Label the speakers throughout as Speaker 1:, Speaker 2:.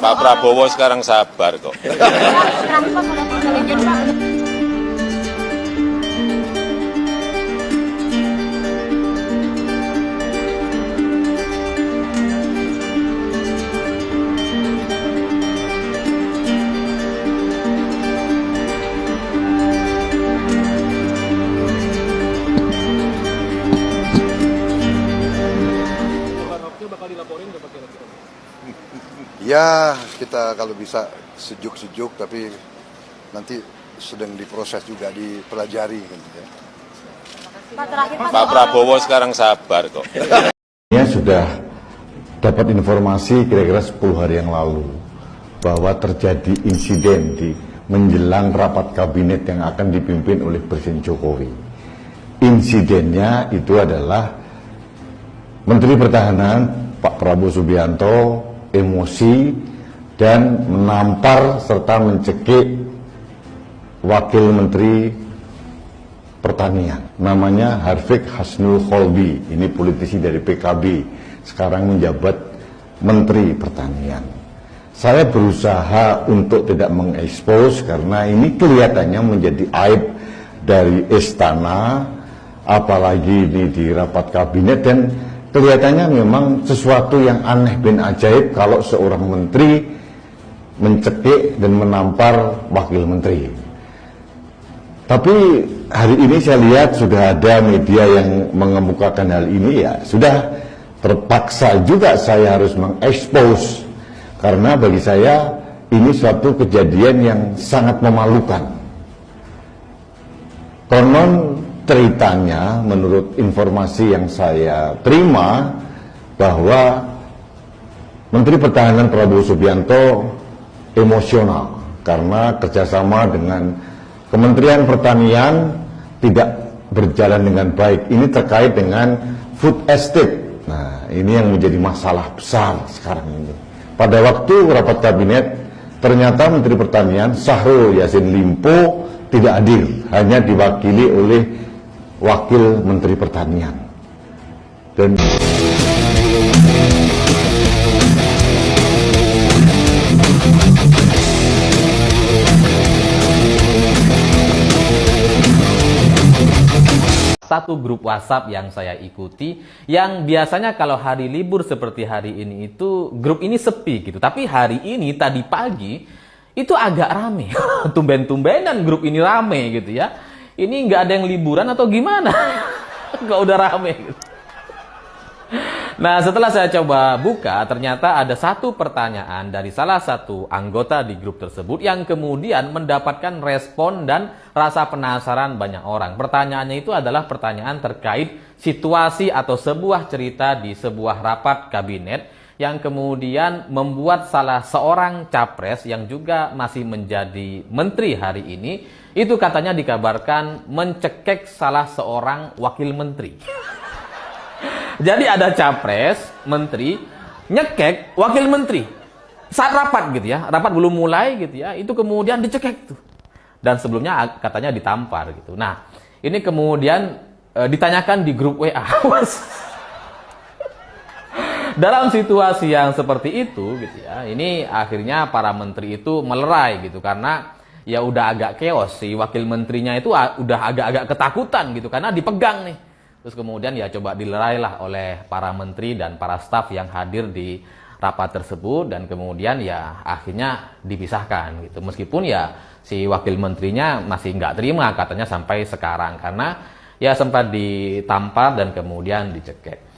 Speaker 1: Pak Prabowo sekarang sabar kok.
Speaker 2: Ya, kita kalau bisa sejuk-sejuk, tapi nanti sedang diproses juga, dipelajari. Gitu ya.
Speaker 1: Pak Prabowo sekarang sabar kok.
Speaker 3: Ya, sudah dapat informasi kira-kira 10 hari yang lalu bahwa terjadi insiden di menjelang rapat kabinet yang akan dipimpin oleh Presiden Jokowi. Insidennya itu adalah Menteri Pertahanan Pak Prabowo Subianto emosi dan menampar serta mencekik Wakil Menteri Pertanian, namanya Harfiq Hasnul Kholbi. Ini politisi dari PKB, sekarang menjabat Menteri Pertanian. Saya berusaha untuk tidak mengekspos karena ini kelihatannya menjadi aib dari istana, apalagi ini di rapat kabinet, dan kelihatannya memang sesuatu yang aneh bin ajaib kalau seorang menteri mencekik dan menampar wakil menteri. Tapi hari ini saya lihat sudah ada media yang mengemukakan hal ini, ya sudah terpaksa juga saya harus mengekspos karena bagi saya ini suatu kejadian yang sangat memalukan. Konon ceritanya, menurut informasi yang saya terima, bahwa Menteri Pertahanan Prabowo Subianto emosional karena kerjasama dengan Kementerian Pertanian tidak berjalan dengan baik. Ini terkait dengan food estate. Nah, ini yang menjadi masalah besar sekarang ini. Pada waktu rapat kabinet, ternyata Menteri Pertanian Syahrul Yassin Limpo tidak hadir, hanya diwakili oleh Wakil Menteri Pertanian. Dan
Speaker 4: satu grup WhatsApp yang saya ikuti, yang biasanya kalau hari libur seperti hari ini itu grup ini sepi gitu, tapi hari ini tadi pagi itu agak rame. Tumben-tumbenan grup ini rame gitu ya. Ini nggak ada yang liburan atau gimana? Nggak udah rame gitu. Nah, setelah saya coba buka, ternyata ada satu pertanyaan dari salah satu anggota di grup tersebut yang kemudian mendapatkan respon dan rasa penasaran banyak orang. Pertanyaannya itu adalah pertanyaan terkait situasi atau sebuah cerita di sebuah rapat kabinet yang kemudian membuat salah seorang capres yang juga masih menjadi menteri hari ini, itu katanya dikabarkan mencekek salah seorang wakil menteri. Jadi ada capres, menteri, nyekek wakil menteri. Saat rapat gitu ya, rapat belum mulai gitu ya, itu kemudian dicekek tuh. Dan sebelumnya katanya ditampar gitu. Nah, ini kemudian ditanyakan di grup WA. Dalam situasi yang seperti itu gitu ya, ini akhirnya para menteri itu melerai gitu karena ya udah agak chaos, si wakil menterinya itu udah agak-agak ketakutan gitu karena dipegang nih. Terus kemudian ya coba dilerailah oleh para menteri dan para staf yang hadir di rapat tersebut, dan kemudian ya akhirnya dipisahkan gitu. Meskipun ya si wakil menterinya masih nggak terima katanya sampai sekarang karena ya sempat ditampar dan kemudian dicekek.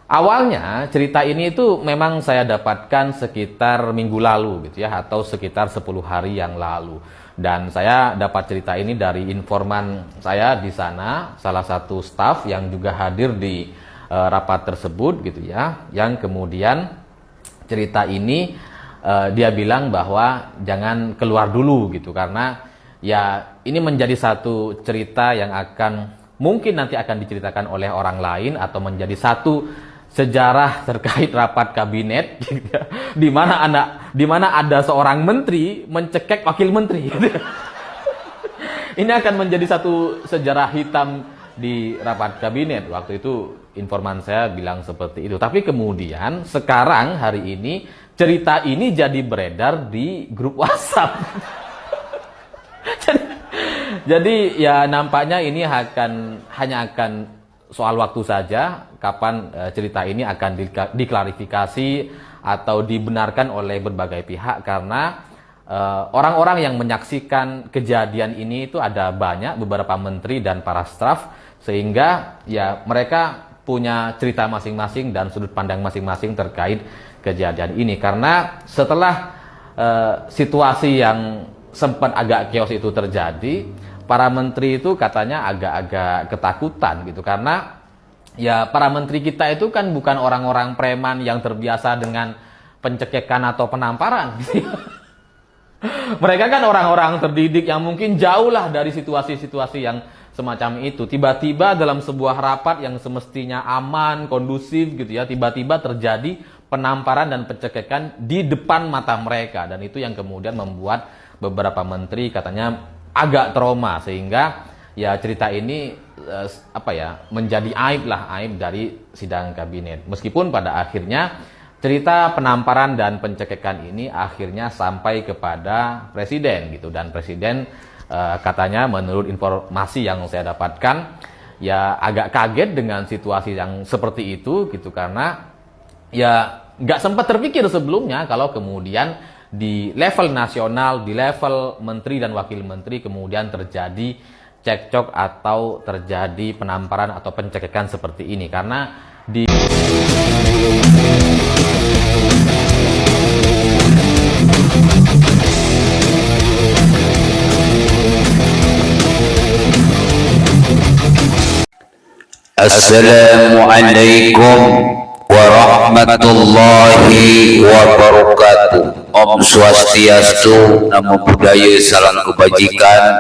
Speaker 4: Awalnya cerita ini itu memang saya dapatkan sekitar minggu lalu gitu ya, atau sekitar 10 hari yang lalu. Dan saya dapat cerita ini dari informan saya di sana, salah satu staf yang juga hadir di rapat tersebut gitu ya, yang kemudian cerita ini dia bilang bahwa jangan keluar dulu gitu karena ya ini menjadi satu cerita yang akan mungkin nanti akan diceritakan oleh orang lain atau menjadi satu sejarah terkait rapat kabinet gitu ya, di mana ada seorang menteri mencekek wakil menteri gitu. Ini akan menjadi satu sejarah hitam di rapat kabinet. Waktu itu informan saya bilang seperti itu. Tapi kemudian sekarang hari ini cerita ini jadi beredar di grup WhatsApp. Jadi ya nampaknya ini hanya akan soal waktu saja kapan cerita ini akan diklarifikasi atau dibenarkan oleh berbagai pihak, karena orang-orang yang menyaksikan kejadian ini itu ada banyak, beberapa menteri dan para staf, sehingga ya mereka punya cerita masing-masing dan sudut pandang masing-masing terkait kejadian ini. Karena setelah situasi yang sempat agak chaos itu terjadi, para menteri itu katanya agak-agak ketakutan gitu, karena ya para menteri kita itu kan bukan orang-orang preman yang terbiasa dengan pencekekan atau penamparan gitu. Mereka kan orang-orang terdidik yang mungkin jauh lah dari situasi-situasi yang semacam itu. Tiba-tiba dalam sebuah rapat yang semestinya aman, kondusif gitu ya, tiba-tiba terjadi penamparan dan pencekekan di depan mata mereka, dan itu yang kemudian membuat beberapa menteri katanya agak trauma, sehingga ya cerita ini menjadi aib dari sidang kabinet. Meskipun pada akhirnya cerita penamparan dan pencekekan ini akhirnya sampai kepada presiden gitu, dan presiden katanya menurut informasi yang saya dapatkan ya agak kaget dengan situasi yang seperti itu gitu, karena ya nggak sempat terpikir sebelumnya kalau kemudian di level nasional, di level menteri dan wakil menteri kemudian terjadi cekcok atau terjadi penamparan atau pencekekan seperti ini. Karena di
Speaker 5: Assalamualaikum warahmatullahi wabarakatuh. Om Swastiastu, Namo Buddhaya, salam kebajikan,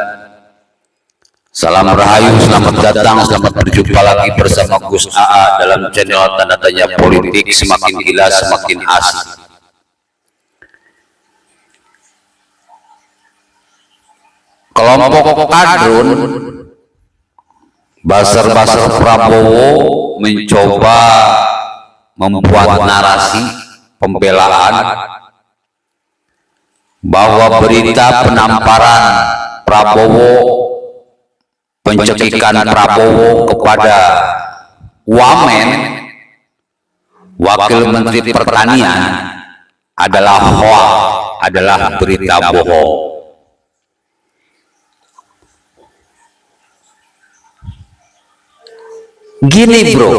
Speaker 5: salam rahayu, selamat datang, selamat berjumpa lagi bersama Gus AA dalam channel Tanda Tanya Politik, semakin gila semakin asik. Kelompok kadrun Basar-basar Prabowo mencoba membuat narasi pembelaan bahwa berita penamparan Prabowo, pencekikan Prabowo kepada Wamen, Wakil Menteri Pertanian, adalah hoax, adalah berita bohong. Gini bro,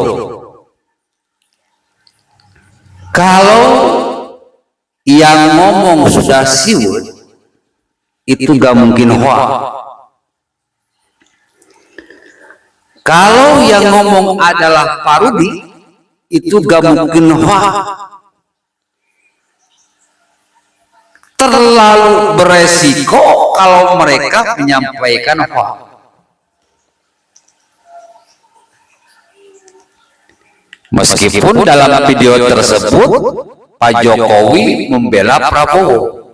Speaker 5: kalau yang ngomong sudah siur, itu gak mungkin hoax. Kalau yang ngomong adalah parodi, itu gak mungkin hoax. Terlalu beresiko kalau mereka menyampaikan hoax. Meskipun dalam video tersebut Pak Jokowi membela Prabowo,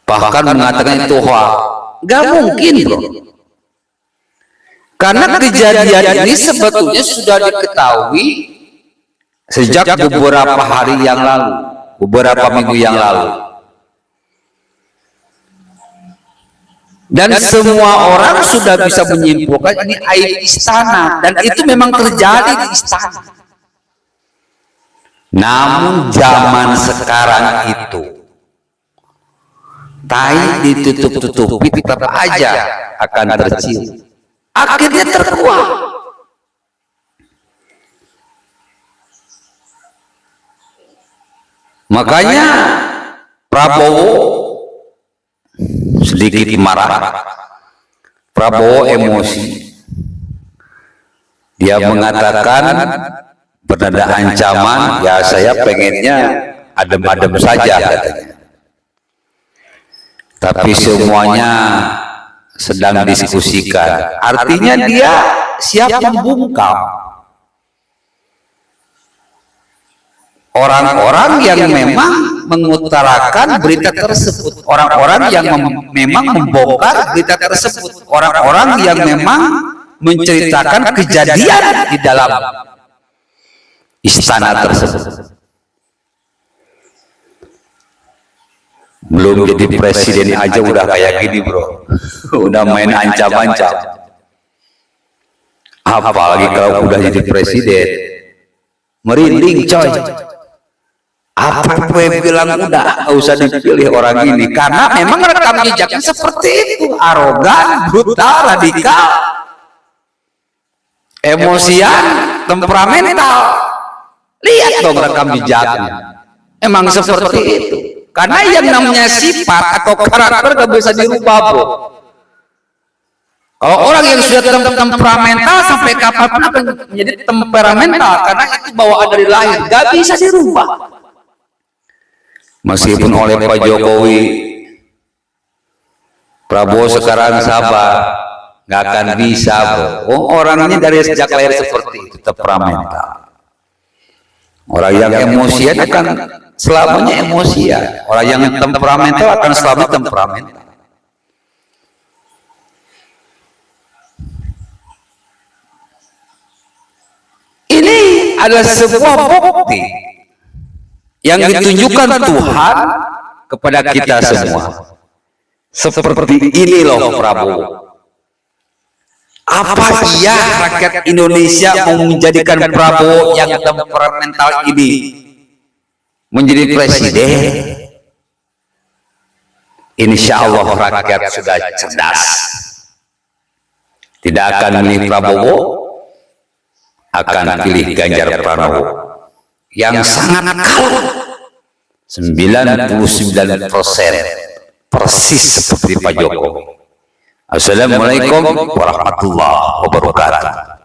Speaker 5: bahkan mengatakan itu hoax. Gak mungkin bro, karena kejadian ini sebetulnya sudah diketahui sejak beberapa hari yang lalu, beberapa minggu yang lalu. Dan semua orang sudah bisa menyimpulkan ini aib istana, dan itu memang terjadi di istana. Namun zaman sekarang itu tai ditutup-tutupi tetap aja akan tercium, akhirnya terkuak. Makanya Prabowo sedikit marah, Prabowo emosi. Dia mengatakan bernada ancaman, ya saya pengennya adem-adem saja katanya. Tapi semuanya sedang diskusikan. Artinya dia siap membungkam orang-orang yang memang mengutarakan berita tersebut, orang-orang yang memang membongkar berita tersebut, orang-orang yang memang menceritakan kejadian di dalam istana tersebut. Belum jadi presiden aja udah kayak gini bro, udah main ancam-ancam. Apalagi kalau udah jadi presiden, merinding coy. Apa gue bilang udah nggak usah dipilih orang ini, karena memang rekam jejaknya seperti itu, arogan, brutal, radikal, emosian, temperamental. Lihat dong rekam jejaknya, emang seperti itu. Karena yang namanya sifat atau karakter gak bisa dirubah bro. Kalau orang yang sudah temperamental sampai kapanpun akan menjadi temperamental, karena itu bawaan dari lahir, gak bisa dirubah. Meskipun oleh Pak Jokowi, Prabowo sekarang sabar, gak akan bisa bro. Orang ini dari sejak lahir seperti itu, temperamental. Orang yang emosian akan selamanya emosian. Orang yang temperamental akan selamanya temperamental. Ini adalah sebuah bukti yang ditunjukkan Tuhan kepada kita semua. Seperti ini loh Prabowo. Apa iya rakyat Indonesia mau menjadikan Prabowo yang temperamental ini menjadi presiden? Insya Allah rakyat sudah cerdas, tidak akan memilih Prabowo, akan pilih Ganjar Pranowo yang sangat kalah 99%, persis seperti Pak Jokowi. Assalamualaikum warahmatullahi wabarakatuh.